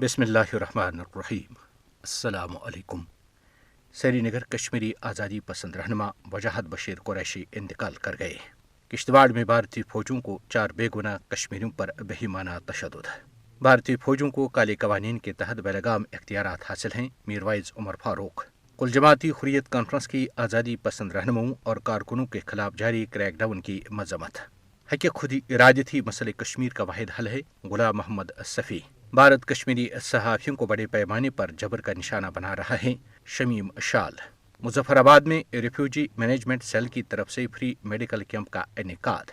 बिस्मिल्लाहिर्रहमानिर्रहीम। अस्सलामु अलैकुम। श्रीनगर कश्मीरी आज़ादी पसंद रहनुमा वजाहत बशीर कुरैशी इंतकाल कर गए। किश्तवाड़ में भारतीय फौजों को 4 बेगुनाह कश्मीरियों पर बेईमाना तशद्दुद। भारतीय फौजों को काले कवानीन के तहत बेलगाम इख्तियारात हासिल हैं। मीरवाइज उमर फारूक। कुल जमाती हुर्रियत कॉन्फ्रेंस की आज़ादी पसंद रहनुमाओं और कारकुनों के खिलाफ जारी क्रैकडाउन की मजम्मत। हक खुद इरादती मसले कश्मीर का वाहिद हल है। गुलाम मोहम्मद सफ़ी। भारत कश्मीरी सहाफ़ियों को बड़े पैमाने पर जबर का निशाना बना रहा है। शमीम शाल। मुजफ्फराबाद में रिफ्यूजी मैनेजमेंट सेल की तरफ से फ्री मेडिकल कैंप का इनेकाद।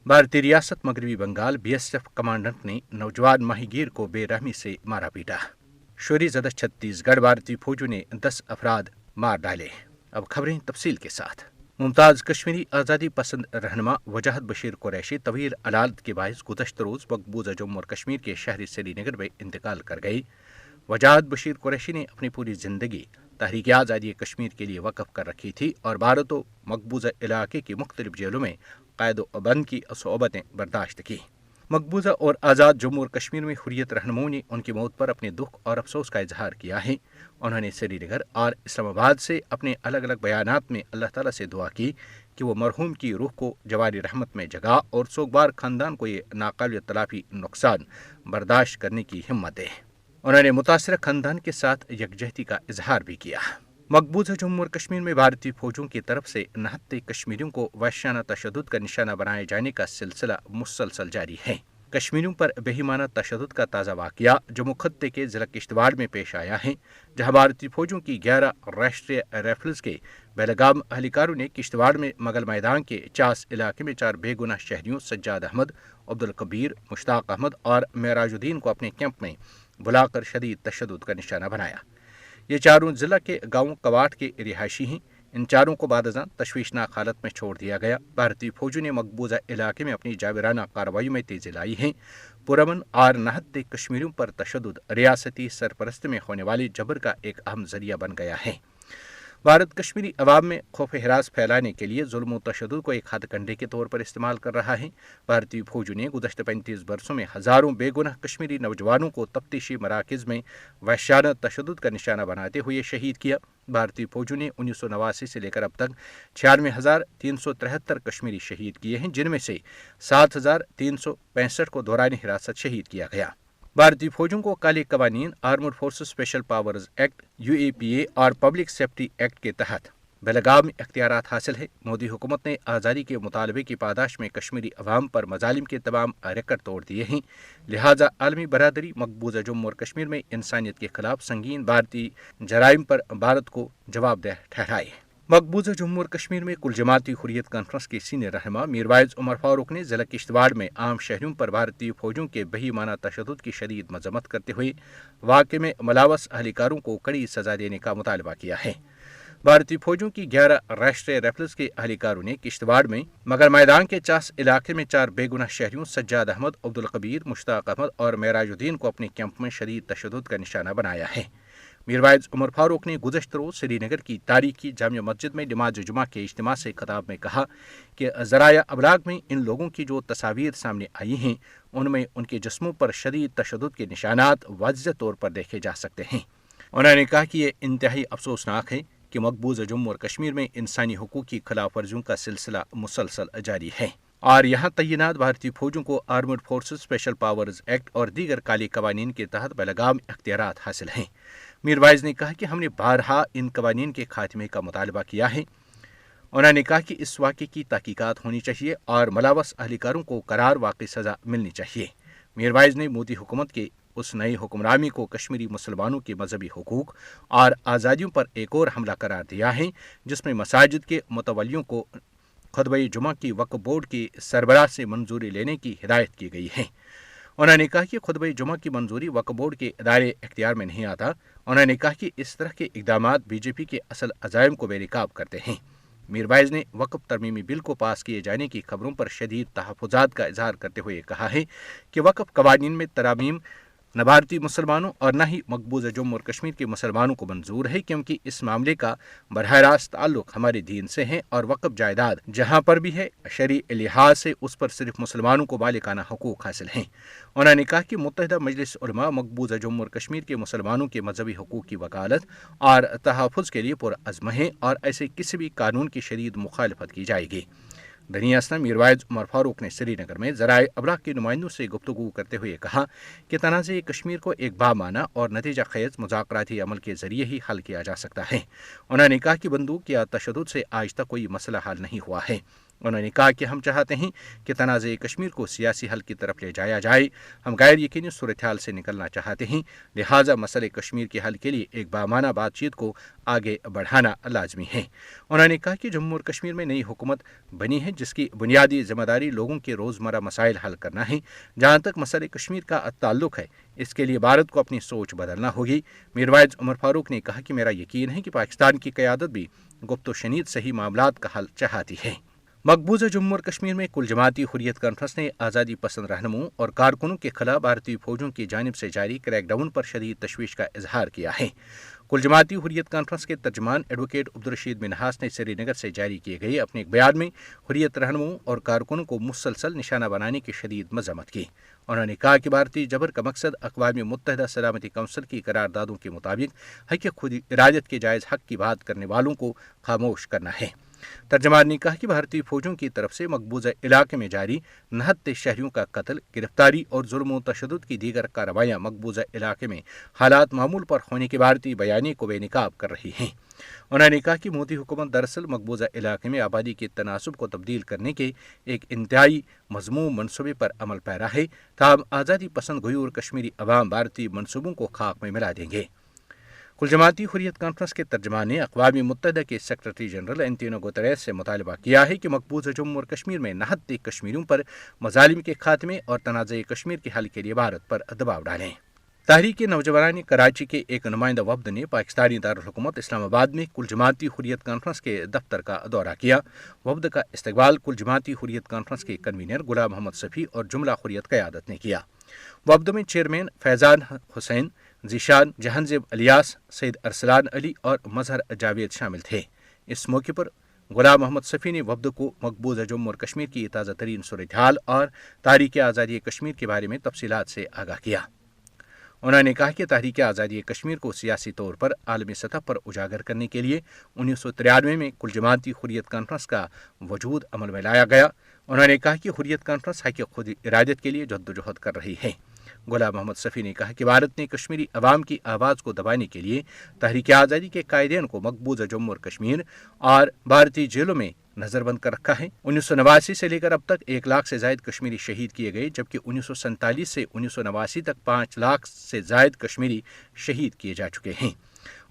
भारतीय रियासत मगरबी बंगाल BSF कमांडेंट ने नौजवान माहीगीर को बेरहमी से मारा पीटा। शोरी ज़दा छत्तीसगढ़। भारतीय फौजों ने 10 अफराद मार डाले। अब खबरें तफसील के साथ। मुमताज़ कश्मीरी आज़ादी पसंद रहनुमा वजाहत बशीर कुरैशी तवील अलालत के बायस गुज़श्ता रोज़ मकबूजा जम्मू और कश्मीर के शहरी श्रीनगर में इंतकाल कर गई। वजाहत बशीर कुरैशी ने अपनी पूरी ज़िंदगी तहरीक आज़ादी कश्मीर के लिए वक़फ़ कर रखी थी और भारत व मकबूजा इलाके की मुख्तलिफ जेलों में क़ैद व बंद की सोबतें बर्दाश्त की। मकबूजा और आज़ाद जम्मू और कश्मीर में हुर्रियत रहनुमाओं ने उनकी मौत पर अपने दुख और अफसोस का इजहार किया है। उन्होंने श्रीनगर और इस्लामाबाद से अपने अलग अलग बयानात में अल्लाह ताला से दुआ की कि वो मरहूम की रूह को जवारी रहमत में जगा और सोगवार ख़ानदान को ये नाकाबिल तलाफ़ी नुकसान बर्दाश्त करने की हिम्मत दे। उन्होंने मुतासर ख़ानदान के साथ यकजहती का इजहार भी किया। मकबूजा जम्मू और कश्मीर में भारतीय फौजों की तरफ से नहत्ते कश्मीरियों को वहशाना तशद्दुद का निशाना बनाए जाने का सिलसिला मुसलसल जारी है। कश्मीरियों पर बेईमाना तशद्दुद का ताज़ा वाक़या जम्मू खत्ते के ज़िला किश्तवाड़ में पेश आया है, जहाँ भारतीय फौजों की 11 राष्ट्रीय राइफल्स के बेलगाम अहलकारों ने किश्तवाड़ में मगल मैदान के चास इलाके में 4 बेगुनाह शहरियों सज्जाद अहमद, अब्दुल कबीर, मुश्ताक अहमद और मेराजुद्दीन को अपने कैंप में बुलाकर शदीद तशद्दुद का निशाना बनाया। ये चारों जिला के गाँव कवाट के रिहायशी हैं। इन चारों को बादज़ां तशवीशनाक हालत में छोड़ दिया गया। भारतीय फौजों ने मकबूजा इलाके में अपनी जाबिराना कार्रवाई में तेजी लाई है। पुरअमन और नहत्ते कश्मीरियों पर तशद्दुद रियासती सरपरस्ती में होने वाले जबर का एक अहम जरिया बन गया है। भारत कश्मीरी अवाम में खौफ हिरास फैलाने के लिए जुल्म व तशद्दुद को एक हथकंडे के तौर पर इस्तेमाल कर रहा है। भारतीय फौजों ने गुज़श्ता 35 बरसों में हज़ारों बेगुनाह कश्मीरी नौजवानों को तफ्तीशी मराकज़ में वहशाना तशद्दुद का निशाना बनाते हुए शहीद किया। भारतीय फौजों ने 1989 से लेकर अब तक 96,373 कश्मीरी शहीद किए हैं, जिनमें से 7,365 को दौरान हिरासत शहीद किया गया। भारतीय फौजों को काले कवानीन, armed forces special powers act, UAPA और पब्लिक सेफ्टी एक्ट के तहत बेलगाम इख्तियारात हासिल है। मोदी हुकूमत ने आज़ादी के मुतालबे की पादाश में कश्मीरी अवाम पर मजालिम के तमाम रिकॉर्ड तोड़ दिए हैं। लिहाजा आलमी बरादरी मकबूजा जम्मू और कश्मीर में इंसानियत के खिलाफ संगीन भारतीय जराइम पर भारत को जवाबदेह ठहराए। मकबूजा जम्मू और कश्मीर में कुल जमाती हुर्रियत कॉन्फ्रेंस के सीनियर रहनुमा मीरवाइज उमर फारूक ने ज़िला किश्तवाड़ में आम शहरियों पर भारतीय फौजों के बेईमाना तशद्दुद की शदीद मजम्मत करते हुए वाक़े में मुलव्वस अहलकारों को कड़ी सज़ा देने का मुतालबा किया है। भारतीय फौजों की 11 राष्ट्रीय राइफल्स के अहलकारों ने किश्तवाड़ में मगर मैदान के चास इलाके में 4 बेगुनाह शहरियों सज्जाद अहमद, अब्दुल कबीर, मुश्ताक अहमद और मेराजुद्दीन को अपने कैंप में शदीद तशद्दुद का निशाना बनाया है। मीरवाइज उमर फारूक ने गुज़श्ता रोज़ श्रीनगर की तारीखी जामिया मस्जिद में नमाज जुमा के इज्तिमा से खिताब में कहा कि ज़राया अबलाग में इन लोगों की जो तस्वीर सामने आई हैं, उनमें उनके जिस्मों पर शदीद तशद्दुद के निशानात वाज़ेह तौर पर देखे जा सकते हैं। उन्होंने कहा कि यह इंतहाई अफसोसनाक है कि मकबूजा जम्मू और कश्मीर में इंसानी हुकूक की खिलाफ वर्जियों का सिलसिला मुसलसल जारी है और यहाँ तैनात भारतीय फौजों को armoured forces special powers act और दीगर काले कवानीन के तहत बेलगाम इख्तियारात हासिल हैं। मीरवाइज ने कहा कि हमने बारहा इन कवानीन के खात्मे का मुतालबा किया है। उन्होंने कहा कि इस वाक़े की तहकीकात होनी चाहिए और मुलव्वस अहलकारों को करार वाक़ई सज़ा मिलनी चाहिए। मीरवाइज ने मोदी हुकूमत के उस नई हुक्मरानी को कश्मीरी मुसलमानों के मजहबी हुकूक और आज़ादियों पर एक और हमला करार दिया है, जिसमें मसाजिद के मुतवल्लियों को खुतबा जुमा की वक्फ बोर्ड के सरबराह से मंजूरी लेने की हिदायत की गई है। उन्होंने कहा कि खुतबा जुमा की मंजूरी वक्फ बोर्ड के दायरे इख्तियार में नहीं आता। उन्होंने कहा कि इस तरह के इक़दामात BJP के असल अज़ाइम को बेनकाब करते हैं। मीरवाइज ने वक्फ तरमीमी बिल को पास किए जाने की खबरों पर शदीद तहफ़्फ़ुज़ात का इजहार करते हुए कहा है कि वक्फ कवानीन में तरामीम न भारतीय मुसलमानों और न ही मकबूजा जम्मू और कश्मीर के मुसलमानों को मंजूर है, क्योंकि इस मामले का बरह रास्त ताल्लुक हमारे दीन से है और वक़्फ़ जायदाद जहाँ पर भी है शरई लिहाज से उस पर सिर्फ मुसलमानों को मालिकाना हकूक़ हासिल हैं। उन्होंने कहा कि मुत्तहिदा मजलिस उलमा मकबूजा जम्मू और कश्मीर के मुसलमानों के मजहबी हकूक़ की वकालत और तहफ़्फ़ुज़ के लिए पुरअज़्म है और ऐसे किसी भी कानून की शदीद मुखालफत की जाएगी। दनियासना मीरवाइज उमर फारूक ने श्रीनगर में ज़राए अबलाग के नुमाइंदों से गुफ्तगू करते हुए कहा कि तनाज़े कश्मीर को एक बामाना और नतीजा खेज मुज़ाकराती अमल के ज़रिए ही हल किया जा सकता है। उन्होंने कहा कि बंदूक या तशद्दुद से आज तक कोई मसला हल नहीं हुआ है। उन्होंने कहा कि हम चाहते हैं कि तनाज़े कश्मीर को सियासी हल की तरफ ले जाया जाए। हम गैर यकीनी सूरत हाल से निकलना चाहते हैं, लिहाजा मसले कश्मीर के हल के लिए एक बामाना बातचीत को आगे बढ़ाना लाजमी है। उन्होंने कहा कि जम्मू और कश्मीर में नई हुकूमत बनी है जिसकी बुनियादी जिम्मेदारी लोगों के रोज़मर्रा मसाइल हल करना है। जहाँ तक मसले कश्मीर का ताल्लुक है, इसके लिए भारत को अपनी सोच बदलना होगी। मीरवाइज उमर फारूक ने कहा कि मेरा यकीन है कि पाकिस्तान की क़यादत भी गुफ्त शनीद सही मामलात का हल चाहती है। मकबूजा जम्मू और कश्मीर में कुल जमाती हुर्रियत कॉन्फ्रेंस ने आज़ादी पसंद रहनुमाओं और कारकुनों के खिलाफ भारतीय फौजों की जानिब से जारी क्रैकडाउन पर शदीद तशवीश का इजहार किया है। कुल जमाती हुर्रियत कॉन्फ्रेंस के तर्जमान एडवोकेट अब्दुर्रशीद मिन्हास ने श्रीनगर से जारी किए गए अपने एक बयान में हुर्रियत रहनुमाओं और कारकुनों को मुसलसल निशाना बनाने की शदीद मजम्मत की। उन्होंने कहा कि भारतीय जबर का मकसद अक़वाम मुत्तहिदा सलामती कौंसिल की करारदादों के मुताबिक हक़ खुद इरादत के जायज़ हक़ की बात करने वालों को खामोश करना है। तर्जमान ने कहा कि भारतीय फौजों की तरफ से मकबूजा इलाके में जारी 69 शहरियों का कत्ल, गिरफ्तारी और जुल्म व तशद्दुद की दीगर कार्रवाइयाँ मकबूजा इलाके में हालात मामूल पर होने के भारतीय बयानी को बेनकाब कर रही हैं। उन्होंने कहा कि मोदी हुकूमत दरअसल मकबूजा इलाके में आबादी के तनासुब को तब्दील करने के एक इंतहाई मज़मूम मनसूबे पर अमल पैरा है। ताहम आज़ादी पसंद गयूर कश्मीरी अवाम भारतीय मनसूबों को खाक में मिला देंगे। कुल जमाती हुर्रियत कॉन्फ्रेंस के तर्जमान ने अक़वाम मुत्तहिदा के सेक्रेटरी जनरल एंटोनियो गुतेरेस से मुतालबा किया है कि मकबूजा जम्मू और कश्मीर में 69 कश्मीरियों पर मज़ालिम के खात्मे और तनाज़े कश्मीर के हल के लिए भारत पर दबाव डालें। तहरीक नौजवान कराची के एक नुमाइंदा वफ्द ने पाकिस्तानी दारुल हुकूमत इस्लामाबाद में कुल जमाती हुर्रियत कॉन्फ्रेंस के दफ्तर का दौरा किया। वफ्द का इस्तकबाल कुल जमाती हुर्रियत कॉन्फ्रेंस के कन्वीनर गुलाम मोहम्मद सफ़ी और जुमला हुर्रियत क़यादत ने किया। वफ्द में चेयरमैन फैज़ान हुसैन, ज़ीशान जहांजेब अलियास, सैयद अरसलान अली और मजहर जावेद शामिल थे। इस मौके पर गुलाम मोहम्मद सफ़ी ने वफ्द को मकबूजा जम्मू और कश्मीर की ताज़ा तरीन सूरत हाल और तारीख़ आज़ादी कश्मीर के बारे में तफसीलात से आगाह किया। उन्होंने कहा कि तहरीक आज़ादी कश्मीर को सियासी तौर पर आलमी सतह पर उजागर करने के लिए 1993 में कुल जमाती हुर्रियत कॉन्फ्रेंस का वजूद अमल में लाया गया। उन्होंने कहा कि हुर्रियत कॉन्फ्रेंस हक़ खुद इरादत के लिए जद्दोजहद कर रही है। गुलाम मोहम्मद सफ़ी ने कहा कि भारत ने कश्मीरी अवाम की आवाज़ को दबाने के लिए तहरीक आज़ादी के कायदीन को मकबूजा जम्मू और कश्मीर और भारतीय जेलों में नजरबंद कर रखा है। 1989 से लेकर अब तक 1 लाख से जायद कश्मीरी शहीद किए गए, जबकि 1947 से 1989 तक 5 लाख से जायद कश्मीरी शहीद किए जा चुके हैं।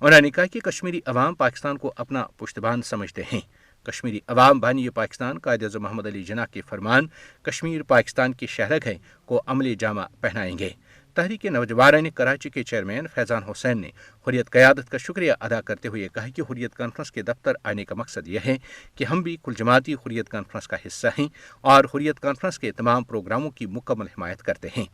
उन्होंने कहा कि कश्मीरी अवाम पाकिस्तान को अपना पुश्तबान समझते हैं। कश्मीरी अवाम बानी पाकिस्तान कायद-ए-आज़म मोहम्मद अली जिन्ना के फरमान कश्मीर पाकिस्तान की शहरक है को अमली जामा पहनाएंगे। तहरीक नौजवान कराची के चेयरमैन फैज़ान हुसैन ने हुर्रियत क़यादत का शुक्रिया अदा करते हुए कहा कि हुर्रियत कॉन्फ्रेंस के दफ्तर आने का मकसद यह है कि हम भी कुल जमाती हुर्रियत कॉन्फ्रेंस का हिस्सा हैं और हुर्रियत कॉन्फ्रेंस के तमाम प्रोग्रामों की मुकम्मल हिमायत करते हैं।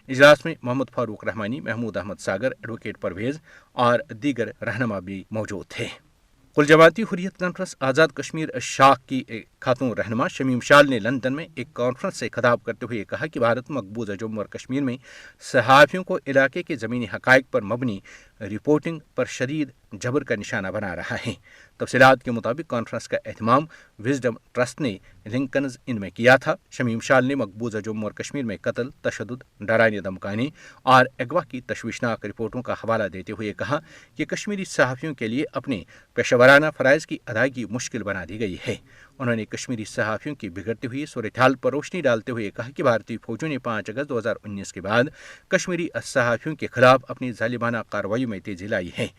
इजलास में मोहम्मद फारूक रहमानी, महमूद अहमद सागर, एडवोकेट परवेज़ और दीगर रहनुमा भी मौजूद थे। कुल जमाती हुर्रियत कॉन्फ्रेंस आज़ाद कश्मीर शाख की खातून रहनुमा शमीम शाल ने लंदन में एक कॉन्फ्रेंस से खिताब करते हुए कहा कि भारत मकबूजा जम्मू और कश्मीर में सहाफ़ियों को इलाके के ज़मीनी हक़ाइक़ पर मबनी रिपोर्टिंग पर शदीद जबर का निशाना बना रहा है। तफसीलात के मुताबिक कॉन्फ्रेंस का एहतमाम विजडम ट्रस्ट ने लिंकन्स इन में किया था। शमीम शाल ने मकबूजा जम्मू और कश्मीर में कत्ल, तशद्दुद, डराने धमकाने और अगवा की तशवीशनाक रिपोर्टों का हवाला देते हुए कहा कि कश्मीरी सहाफ़ियों के लिए अपने पेशेवराना फ़राइज़ की अदायगी मुश्किल बना दी गई है। उन्होंने कश्मीरी सहाफ़ियों की बिगड़ती हुई सूरत हाल पर रोशनी डालते हुए कहा कि भारतीय फौजों ने 5 अगस्त 2019 के बाद कश्मीरी सहाफ़ियों के खिलाफ अपनी जालिमाना कार्रवाइयों में तेजी लाई है।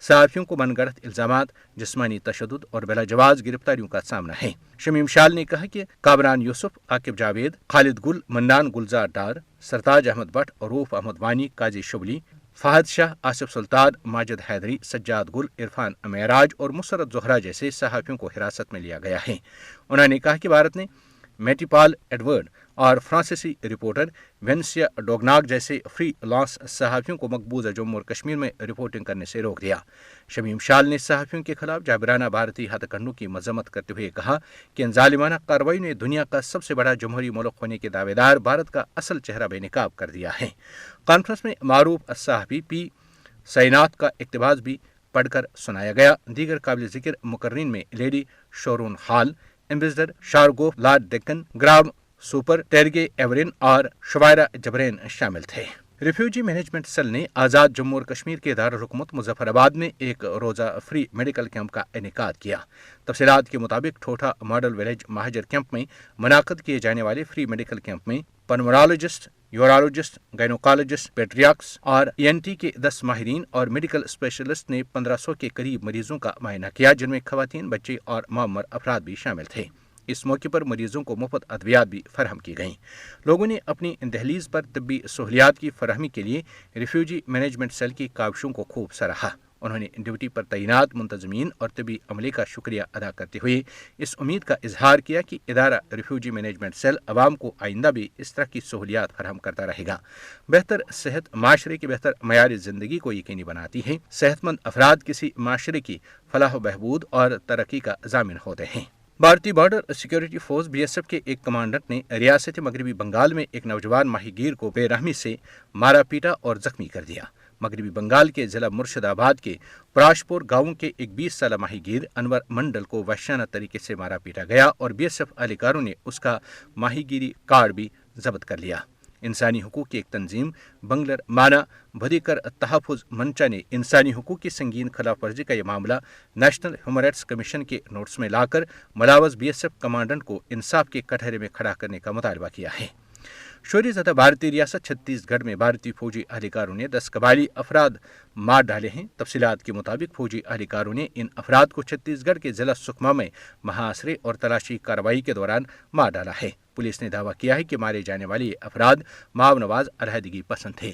सहाफ़ियों को मनगढ़ंत इल्ज़ामात, जिस्मानी तशद्दुद और बिलाजवाज़ गिरफ्तारियों का सामना है। शमीम शाल ने कहा कि कामरान यूसुफ, आकिब जावेद, खालिद गुल, मन्नान गुलजार डार, सरताज अहमद भट्ट, रूफ अहमद वानी, काजी शुबली, फहद शाह, आसिफ सुल्तान, माजिद हैदरी, सज्जाद गुल, इरफान मेराज और मुसरत ज़ोहरा जैसे सहाफ़ियों को हिरासत में लिया गया है। उन्होंने कहा कि भारत ने मेटिपाल एडवर्ड اور فرانسیسی رپورٹر وینسیا ڈوگناگ جیسے فری لانس صحافیوں کو مقبوضہ جموں اور کشمیر میں رپورٹنگ کرنے سے روک دیا۔ شمیم شال نے صحافیوں کے خلاف جابرانہ بھارتی ہتھ کنڈوں کی مذمت کرتے ہوئے کہا کہ ان ظالمانہ کارروائیوں نے دنیا کا سب سے بڑا جمہوری ملک ہونے کے دعوے دار بھارت کا اصل چہرہ بے نقاب کر دیا ہے۔ کانفرنس میں معروف صحافی پی سینات کا اقتباس بھی پڑھ کر سنایا گیا۔ دیگر قابل ذکر مقررین میں لیڈی شورون ہال، ایمبیسڈر شارگوف لارڈ ڈیکن، گرام سوپر ٹیرگے ایورین اور شوائرہ جبرین شامل تھے۔ ریفیوجی مینجمنٹ سیل نے آزاد جموں اور کشمیر کے دارالحکومت مظفر آباد میں ایک روزہ فری میڈیکل کیمپ کا انعقاد کیا۔ تفصیلات کے مطابق ٹھوٹھا ماڈل ولیج مہاجر کیمپ میں منعقد کیے جانے والے فری میڈیکل کیمپ میں پلمونالوجسٹ، یورالوجسٹ، گائنوکالوجسٹ، پیڈریاٹرکس اور ENT کے 10 ماہرین اور میڈیکل اسپیشلسٹ نے 1500 کے قریب مریضوں کا معائنہ کیا، جن میں خواتین، بچے اور معمر افراد بھی شامل تھے۔ اس موقع پر مریضوں کو مفت ادویات بھی فراہم کی گئیں۔ لوگوں نے اپنی دہلیز پر طبی سہولیات کی فراہمی کے لیے ریفیوجی مینجمنٹ سیل کی کاوشوں کو خوب سراہا۔ انہوں نے ڈیوٹی پر تعینات منتظمین اور طبی عملے کا شکریہ ادا کرتے ہوئے اس امید کا اظہار کیا کہ ادارہ ریفیوجی مینجمنٹ سیل عوام کو آئندہ بھی اس طرح کی سہولیات فراہم کرتا رہے گا۔ بہتر صحت معاشرے کی بہتر معیار زندگی کو یقینی بناتی ہے۔ صحت مند افراد کسی معاشرے کی فلاح و بہبود اور ترقی کا ضامن ہوتے ہیں۔ بھارتی بارڈر سیکورٹی فورس BSF کے ایک کمانڈنٹ نے ریاست مغربی بنگال میں ایک نوجوان ماہی گیر کو بے رحمی سے مارا پیٹا اور زخمی کر دیا۔ مغربی بنگال کے ضلع مرشد آباد کے پراشپور گاؤں کے ایک 20 سالہ ماہی گیر انور منڈل کو وحشیانہ طریقے سے مارا پیٹا گیا اور BSF اہلکاروں نے اس کا ماہی گیری کارڈ بھی ضبط کر لیا۔ انسانی حقوق کی ایک تنظیم بنگلر مانا بھدیکر تحفظ منچا نے انسانی حقوق کی سنگین خلاف ورزی کا یہ معاملہ نیشنل ہیومن رائٹس کمیشن کے نوٹس میں لا کر ملوث BSF کمانڈنٹ کو انصاف کے کٹہرے میں کھڑا کرنے کا مطالبہ کیا ہے۔ شوریہ زدہ بھارتی ریاست چھتیس گڑھ میں بھارتی فوجی اہلکاروں نے 10 قبائلی افراد مار ڈالے ہیں۔ تفصیلات کے مطابق فوجی اہلکاروں نے ان افراد کو چھتیس گڑھ کے ضلع سکما میں محاصرے اور تلاشی کارروائی کے دوران مار ڈالا ہے۔ پولیس نے دعویٰ کیا ہے کہ مارے جانے والے یہ افراد ماو نواز علیحدگی پسند تھے۔